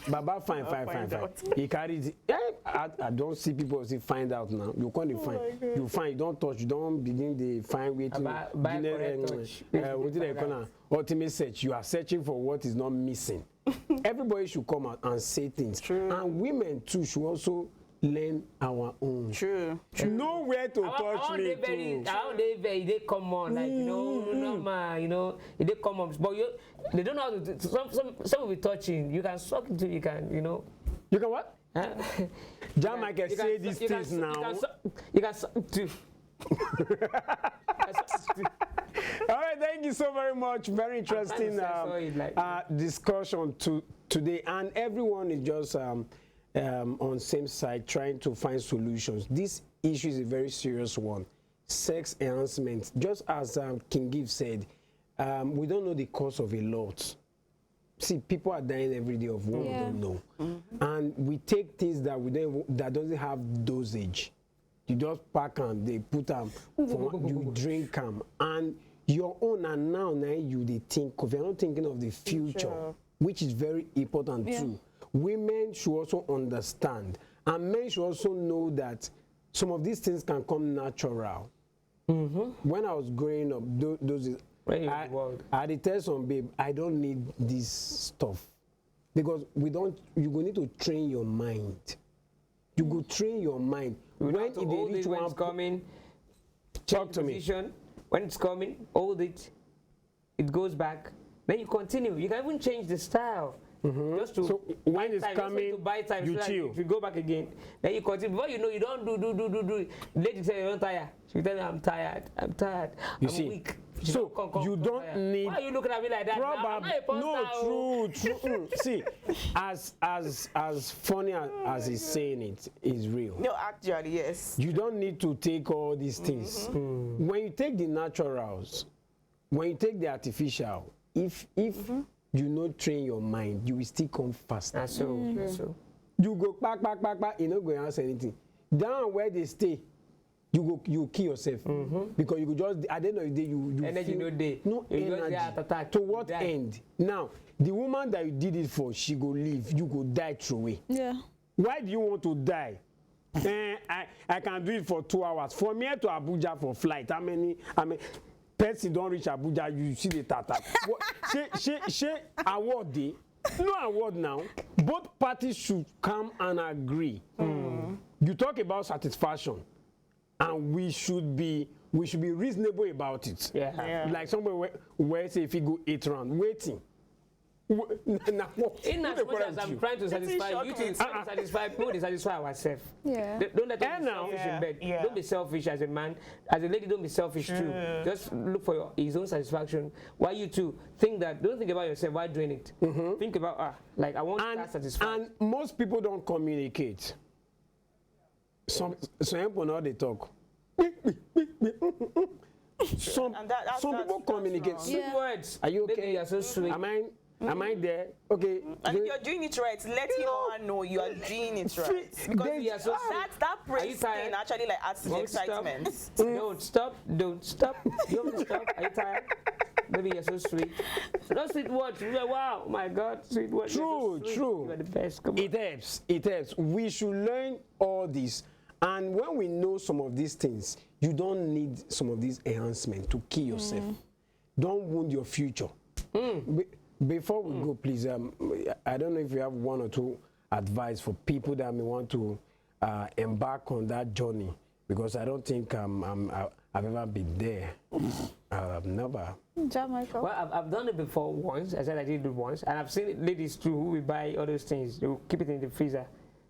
Baba find. He carries. I don't see people say find out now. You can't find. You find. You don't touch. You don't begin the find way to. What did I call ultimate search? You are searching for what is not missing. Everybody should come out and say things. And women too should also learn our own. Know where to touch me too. They come on, like, you know, they come on. But they don't know how to. Some will be touching. You can suck into. You can, you know. You can what? John Michael say these things now. You can suck too. All right, thank you so very much. Very interesting discussion today, and everyone is just on same side trying to find solutions. This issue is a very serious one. Sex enhancement, just as King Gift said, we don't know the cause of a lot. See, people are dying every day of what we don't know, and we take things that that doesn't have dosage. you just pack them, they put them, you drink them, and your own and now you they think of, you're not thinking of the future, which is very important too. Women should also understand, and men should also know that some of these things can come natural. When I was growing up, I did tell some babe, I don't need this stuff, because you go need to train your mind. You go train your mind. When it reach one coming, talk to me. When it's coming, hold it. It goes back. Then you continue. You can even change the style. Just to so when it's time, coming, to buy time, you so chill. If you go back again, then you continue. Before you know, you don't do. Lady say you're not tired. She tell me I'm tired. I'm weak. So you don't need. Why are you looking at me like that? No, true. See, as funny as he's saying it is real. No, actually, yes. You don't need to take all these things. When you take the naturals, when you take the artificial, if you not train your mind, you will still come faster. That's so. That's so. You go back, you not going to answer anything. Down where they stay, you kill yourself, because you go just at the end of the day you energy feel no day. No energy. To what end? Now the woman that you did it for, she go leave, you go die through away. Yeah. Why do you want to die? I can do it for 2 hours. From here to Abuja for flight. How many person don't reach Abuja? You see the tata. She award day. No award now. Both parties should come and agree. You talk about satisfaction, and we should be reasonable about it. Yeah. Like somebody where say if you go 8 rounds, waiting. In as much as I'm trying to satisfy you, to satisfy people, to satisfy ourselves. Yeah. Don't let us be selfish in bed. Don't be selfish as a man. As a lady, don't be selfish too. Just look for his own satisfaction. Why you too? Don't think about yourself while doing it. Think about like I want that satisfied. And most people don't communicate. Some people know they talk. Some people communicate. Sweet words. Are you okay? Baby, you're so sweet. Am I there? Okay. And if you're doing it right, let him or her know you are doing it right. Because that praise thing actually like adds to the excitement. Don't stop. You want to stop? Are you tired? Baby, you're so sweet. Those sweet words. Wow, my God, sweet words. True. You are the best. Come on. It helps. We should learn all this. And when we know some of these things, you don't need some of these enhancements to kill yourself. Don't wound your future. Before we go, please, I don't know if you have 1 or 2 advice for people that may want to embark on that journey, because I don't think I've ever been there. I've never. Well, I've done it before once. I said I did it once, and I've seen ladies too who will buy all those things. They will keep it in the freezer.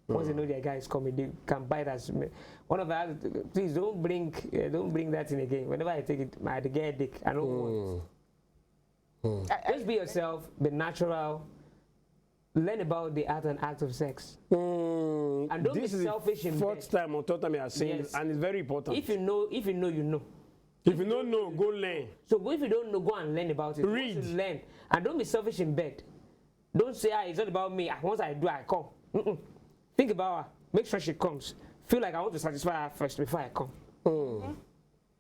Once they know their guy is coming, they can buy it as one of the. Please don't bring that in again. Whenever I take it, I get a headache. I don't want. Just be yourself, be natural, learn about the art and act of sex. And don't be selfish in bed. Fourth time or third time you are saying this, and it's very important. If you know, you know. If you don't know, go learn. So if you don't know, go and learn about it. Read. Learn. And don't be selfish in bed. Don't say, it's not about me. Once I do, I come. Think about her. Make sure she comes. Feel like I want to satisfy her first before I come.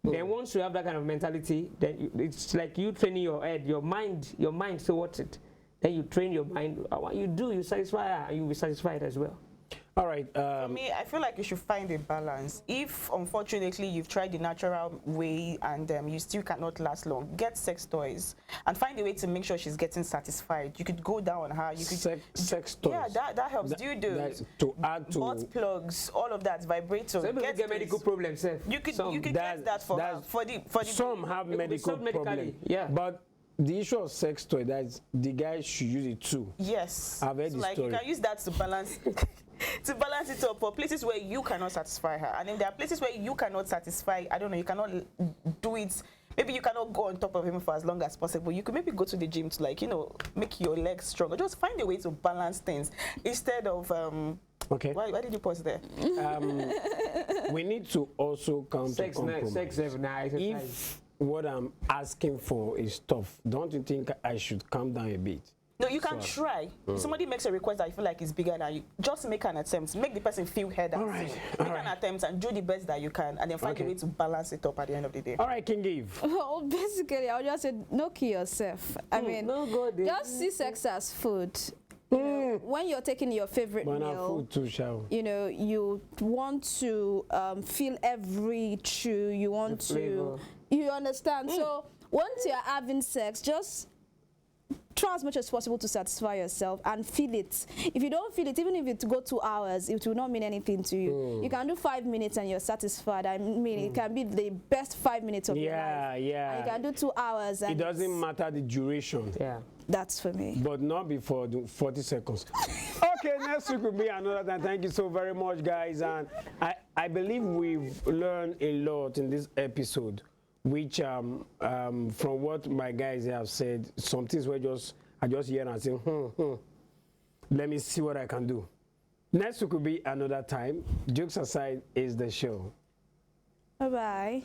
Then once you have that kind of mentality, then it's like you training your head, your mind towards it. Then you train your mind. What you do, you satisfy her, and you'll be satisfied as well. All right. For me, I feel like you should find a balance. If, unfortunately, you've tried the natural way and you still cannot last long, get sex toys and find a way to make sure she's getting satisfied. You could go down on her. You could sex toys. Yeah, that helps. Do to add to butt plugs, all of that, vibrators. Some people get medical problems. You could get that for her. For the some have medical problems. Yeah, but the issue of sex toy, that the guy should use it too. Yes. I've heard so the like story. You can use that to balance to balance it up for places where you cannot satisfy her. And if there are places where you cannot satisfy, I don't know, you cannot do it. Maybe you cannot go on top of him for as long as possible. You could maybe go to the gym to, like, make your legs stronger. Just find a way to balance things instead of okay. Why did you pause there? We need to also come to compromise. Sex nice. If what I'm asking for is tough, don't you think I should calm down a bit? No, you can try. If somebody makes a request that you feel like is bigger than you, just make an attempt. Make the person feel heard and seen. Make an attempt and do the best that you can, and then find a way to balance it up at the end of the day. All right, King Eve. Well, basically, I'll just say, no kill yourself. I mean, no go there. just see sex as food. You know, when you're taking your favorite meal, Food too, shall. you know, you want to feel every chew. You want to, you understand? So once you're having sex, just try as much as possible to satisfy yourself and feel it. If you don't feel it, even if it go 2 hours, it will not mean anything to you. You can do 5 minutes and you're satisfied. I mean, it can be the best 5 minutes of your life. Yeah. And you can do 2 hours. And It doesn't matter the duration. Yeah. That's for me. But not before 40 seconds. Okay, next week will be another time. Thank you so very much, guys. And I believe we've learned a lot in this episode, which from what my guys have said, some things were I just hear and say, let me see what I can do. Next week will be another time. Jokes aside is the show. Bye-bye.